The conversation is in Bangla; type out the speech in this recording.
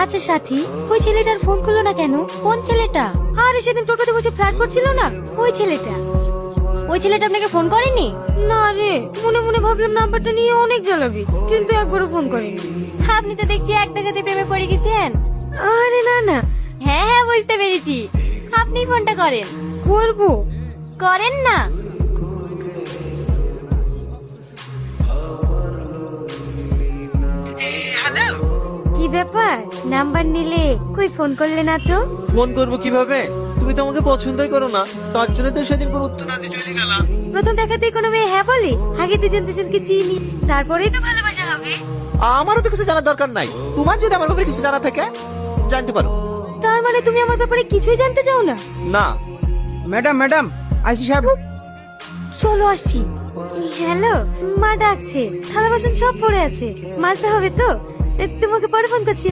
আচ্ছা সাথী, ওই ছেলেটার ফোন করলো না কেন? কোন ছেলেটা? আরে সেদিন টোটোতে বসে ফ্ল্যাট করছিল না, ওই ছেলেটা। ওই ছেলেটা আপনাকে ফোন করেনি? না রে, মনে মনে ভাবলাম নাম্বারটা নিয়ে অনেক জ্বালাবি, কিন্তু একবারও ফোন করেনি। আপনি তো দেখছি এক দেখাতে প্রেমে পড়ে গেছেন। আরে না না। হ্যাঁ হ্যাঁ, বুঝতে পেরেছি। আপনি ফোনটা করেন। করবো। করেন না। কি ব্যাপার, নাম্বার নিলে কই ফোন করলে না তো? ফোন করবো কিভাবে? তুমি তো আমাকে পছন্দই করো না, তার জন্য তো সেদিন কোনো উত্তর না দিয়ে চলে গেলা। প্রথম দেখাতেই কোনো মেয়ে হ্যাঁ বলে? আগে দুজন দুজনকে চিনি, তারপরেই তো ভালোবাসা হবে। আমারও তো কিছু জানার দরকার নাই, তোমার যদি আমার ব্যাপারে কিছু জানা থাকে জানতে পারো। তার মানে তুমি আমার ব্যাপারে কিছুই জানতে চাও না? না। ম্যাডাম ম্যাডাম, আইসি সাহেব। চলো আসছি। হ্যালো, মা ডাকছে, থালা বাসন সব পড়ে আছে, মাজতে হবে তো। তোমাকে পরে ফোন করছি।